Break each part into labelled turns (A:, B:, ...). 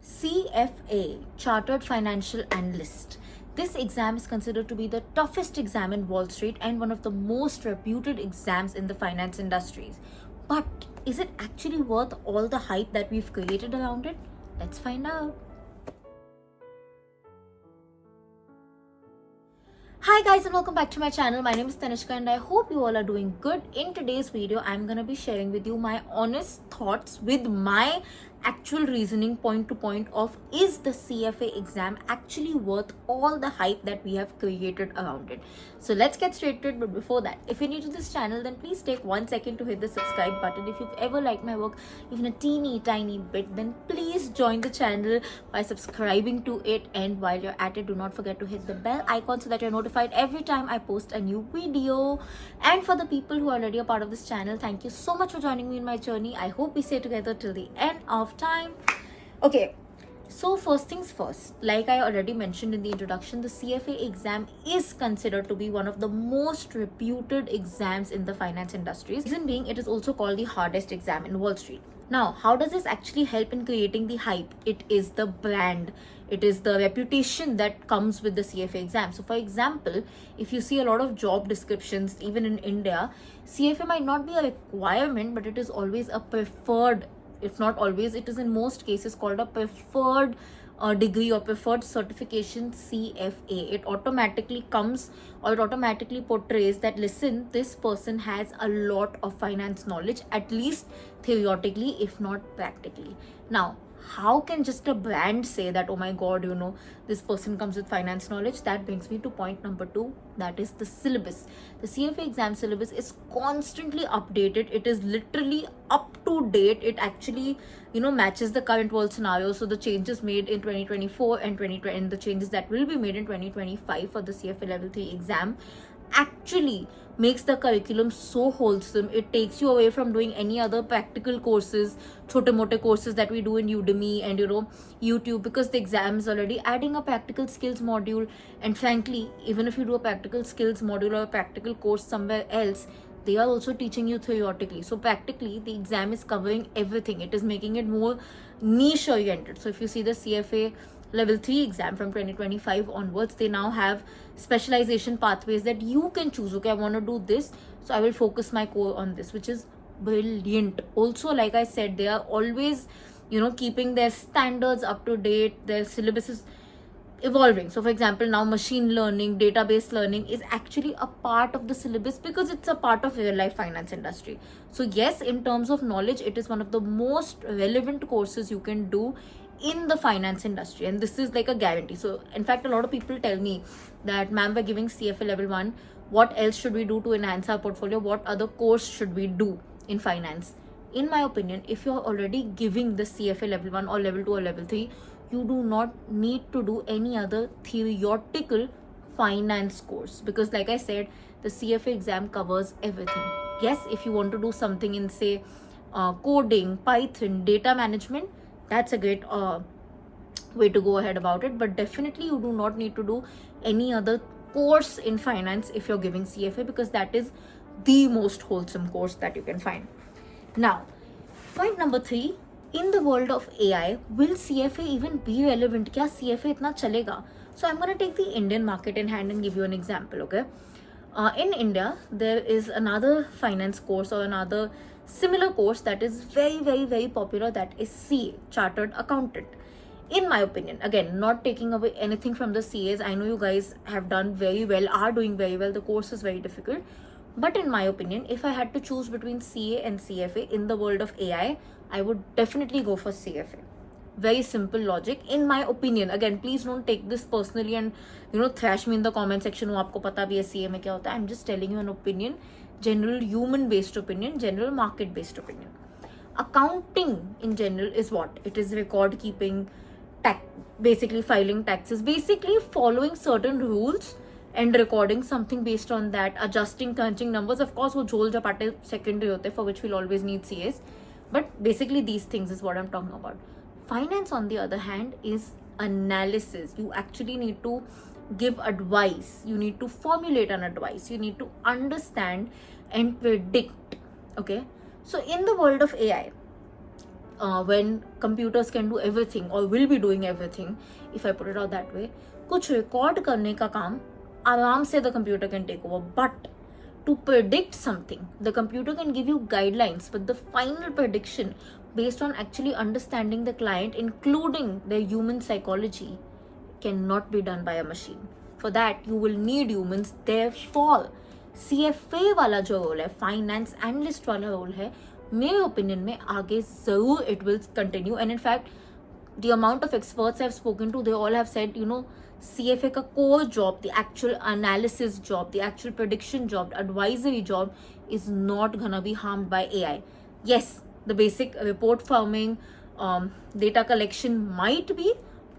A: CFA, Chartered Financial Analyst. This exam is considered to be the toughest exam in Wall Street and one of the most reputed exams in the finance industries. But is it actually worth all the hype that we've created around it? Let's find out. Hi guys and welcome back to my channel. My name is Tanishka and I hope you all are doing good. In today's video, I'm going to be sharing with you my honest thoughts with my actual reasoning point to point of is the CFA exam actually worth all the hype that we have created around it. So let's get straight to it. But before that, if you're new to this channel, then please take 1 second to hit the subscribe button. If you've ever liked my work even a teeny tiny bit, then please join the channel by subscribing to it, and while you're at it, do not forget to hit the bell icon so that you're notified every time I post a new video. And for the people who are already a part of this channel, thank you so much for joining me in my journey. I hope we stay together till the end of time. Okay, so first things first, like I already mentioned in the introduction, the CFA exam is considered to be one of the most reputed exams in the finance industry. Reason being, it is also called the hardest exam in Wall Street. Now, how does this actually help in creating the hype? It is the brand, it is the reputation that comes with the CFA exam. So for example, if you see a lot of job descriptions, even in India, CFA might not be a requirement, but it is always a preferred, if not always, it is in most cases called a preferred degree or preferred certification, CFA. It automatically comes, or it automatically portrays that, listen, this person has a lot of finance knowledge, at least theoretically, if not practically. Now, how can just a brand say that, oh my god, this person comes with finance knowledge? That brings me to point number 2, that is the syllabus. The CFA exam syllabus is constantly updated. It is literally up to date. It actually matches the current world scenario. So the changes made in 2024 and 2020 and the changes that will be made in 2025 for the CFA level 3 exam actually makes the curriculum so wholesome. It takes you away from doing any other practical courses, chote mote courses that we do in Udemy and YouTube, because the exam is already adding a practical skills module. And frankly, even if you do a practical skills module or a practical course somewhere else, they are also teaching you theoretically. So practically, the exam is covering everything. It is making it more niche oriented. So if you see the CFA level 3 exam from 2025 onwards, they now have specialization pathways that you can choose. Okay, I want to do this, so I will focus my core on this, which is brilliant. Also, like I said, they are always keeping their standards up to date. Their syllabus is evolving. So for example, now machine learning, database learning is actually a part of the syllabus because it's a part of real life finance industry. So yes, in terms of knowledge, it is one of the most relevant courses you can do in the finance industry, and this is like a guarantee. So in fact, a lot of people tell me that, ma'am, we're giving CFA level 1, what else should we do to enhance our portfolio? What other course should we do in finance? In my opinion, if you're already giving the CFA level 1 or level 2 or level 3, you do not need to do any other theoretical finance course, because like I said, the CFA exam covers everything. Yes, if you want to do something in, say, coding, Python, data management, that's a great way to go ahead about it. But definitely you do not need to do any other course in finance if you're giving CFA, because that is the most wholesome course that you can find. Now, point number 3, in the world of AI, will CFA even be relevant? Kya CFA itna chalega? So I'm going to take the Indian market in hand and give you an example. Okay, in India, there is another finance course or another similar course that is very, very, very popular, that is CA, Chartered Accountant. In my opinion, again, not taking away anything from the CAs, I know you guys have done very well, are doing very well, the course is very difficult, but in my opinion, if I had to choose between CA and CFA in the world of AI, I would definitely go for CFA. Very simple logic, in my opinion. Again, please don't take this personally and thrash me in the comment section. Aapko pata bhi hai CA mein kya hota hai. I'm just telling you an opinion, general human based opinion, general market based opinion. Accounting in general is what? It is record keeping, basically filing taxes, basically following certain rules and recording something based on that, adjusting, crunching numbers. Of course, wo jhol japate secondary hote, for which we'll always need CAs. But basically these things is what I'm talking about. Finance, on the other hand, is analysis. You actually need to give advice. You need to formulate an advice. You need to understand and predict. Okay. So in the world of AI, when computers can do everything or will be doing everything, if I put it out that way, कुछ record करने का काम आराम से the computer can take over. But to predict something, the computer can give you guidelines, but the final prediction based on actually understanding the client, including their human psychology, cannot be done by a machine. For that, you will need humans. Therefore, CFA वाला जो role है, finance analyst वाला role है, मेरे opinion में आगे जरूर it will continue. And in fact, the amount of experts I've spoken to, they all have said, CFA का core job, the actual analysis job, the actual prediction job, the advisory job is not gonna be harmed by AI. Yes, the basic report farming, data collection might be,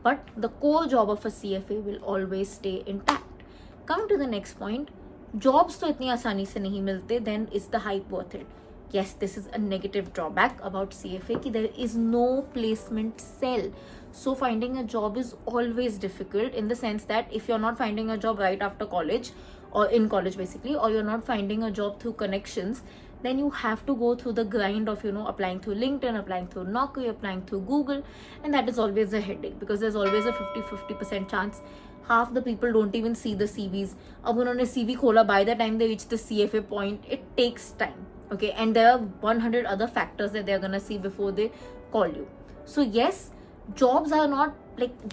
A: but the core job of a CFA will always stay intact. Coming to the next point, jobs तो इतनी आसानी से नहीं मिलते, then is the hype worth it? Yes, this is a negative drawback about CFA कि there is no placement cell. So finding a job is always difficult, in the sense that if you're not finding a job right after college, or in college basically, or you're not finding a job through connections, then you have to go through the grind of applying through LinkedIn, applying through Naukri, applying through Google, and that is always a headache because there's always a 50% chance half the people don't even see the CVs. अब उन्होंने CV खोला, by the time they reach the CFA point, it takes time. Okay, and there are 100 other factors that they're gonna see before they call you. So yes, jobs are not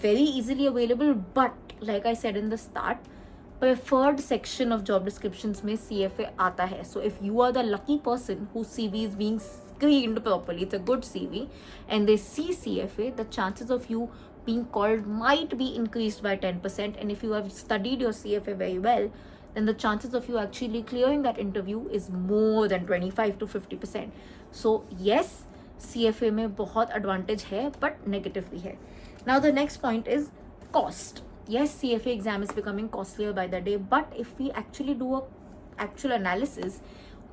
A: very easily available, but like I said in the start, preferred section of job descriptions में CFA आता है. So if you are the lucky person whose CV is being screened properly, it's a good CV, and they see CFA, the chances of you being called might be increased by 10%. And if you have studied your CFA very well, then the chances of you actually clearing that interview is more than 25 to 50%. So yes, CFA में बहुत advantage है, but negative भी है. Now the next point is cost. Yes, CFA exam is becoming costlier by the day, but if we actually do a actual analysis,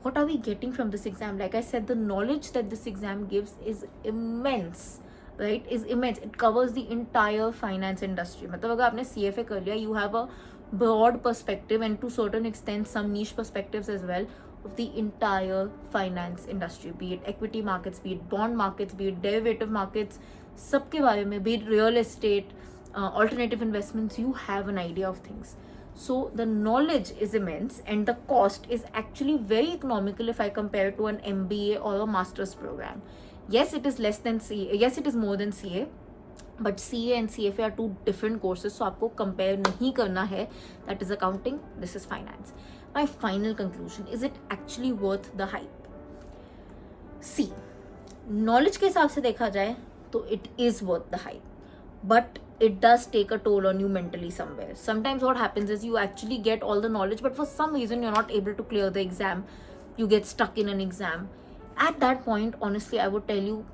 A: what are we getting from this exam? Like I said, the knowledge that this exam gives is immense, right? Is immense. It covers the entire finance industry. मतलब अगर आपने CFA कर लिया, you have a broad perspective, and to certain extent some niche perspectives as well, of the entire finance industry, be it equity markets, be it bond markets, be it derivative markets, सबके बारे में, be it real estate, alternative investments, you have an idea of things. So the knowledge is immense, and the cost is actually very economical if I compare it to an MBA or a master's program. Yes, it is less than CA. Yes, it is more than CA, but CA and CFA are two different courses, so आपको compare नहीं करना है. That is accounting, this is finance. My final conclusion, is it actually worth the hype? See, knowledge के हिसाब से देखा जाए तो it is worth the hype, but it does take a toll on you mentally somewhere. Sometimes what happens is you actually get all the knowledge, but for some reason you're not able to clear the exam. You get stuck in an exam. At that point, honestly, I would tell you,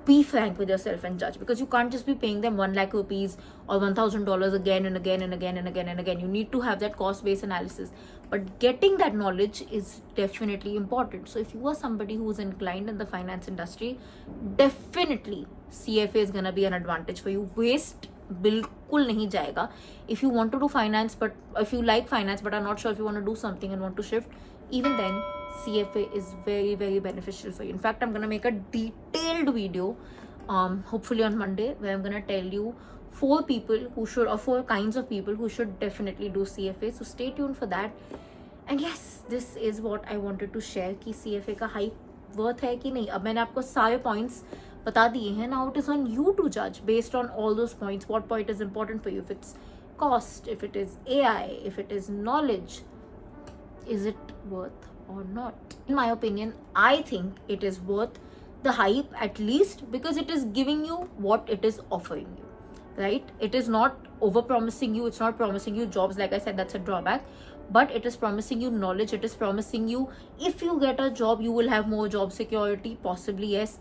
A: be frank with yourself and judge, because you can't just be paying them 1 lakh rupees or $1,000 again and again and again and again and again. You need to have that cost-based analysis, but getting that knowledge is definitely important. So if you are somebody who is inclined in the finance industry, definitely CFA is gonna be an advantage for you. Waste बिल्कुल नहीं जाएगा. If you want to do finance, but if you like finance but are not sure if you want to do something and want to shift, even then CFA is very, very beneficial for you. In fact, I'm going to make a detailed video hopefully on Monday, where I'm going to tell you 4 kinds of people who should definitely do CFA. So stay tuned for that. And yes, this is what I wanted to share, कि CFA का hype worth है कि नहीं. अब मैंने आपको सारे points बता दिए हैं. Now it is on you to judge based on all those points what point is important for you. If it's cost, if it is AI, if it is knowledge, is it worth or not? In my opinion, I think it is worth the hype, at least because it is giving you what it is offering you, right? It is not over promising you. It's not promising you jobs. Like I said, that's a drawback, but it is promising you knowledge. It is promising you, if you get a job, you will have more job security, possibly. Yes.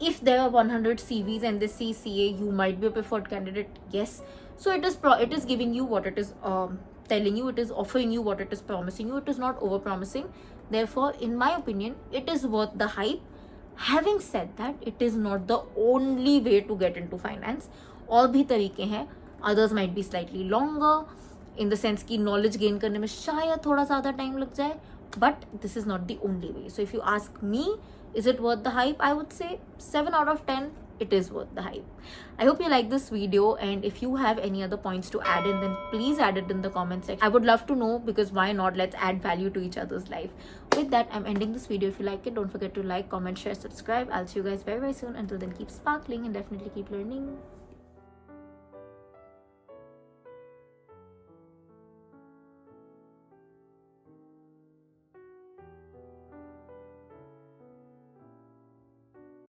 A: If there are 100 CVs and they see CA, you might be a preferred candidate. Yes. So it is giving you what it is telling you. It is offering you what it is promising you. It is not over promising. Therefore, in my opinion, it is worth the hype. Having said that, it is not the only way to get into finance. और भी तरीके हैं. Others might be slightly longer, in the sense कि knowledge gain करने में शायद थोड़ा ज़्यादा time लग जाए, but this is not the only way. So if you ask me, Is it worth the hype? I would say 7 out of 10. It is worth the hype. I hope you like this video, and if you have any other points to add in, then please add it in the comment section. I would love to know, because why not? Let's add value to each other's life. With that, I'm ending this video. If you like it, don't forget to like, comment, share, subscribe. I'll see you guys very, very soon. Until then, keep sparkling and definitely keep learning.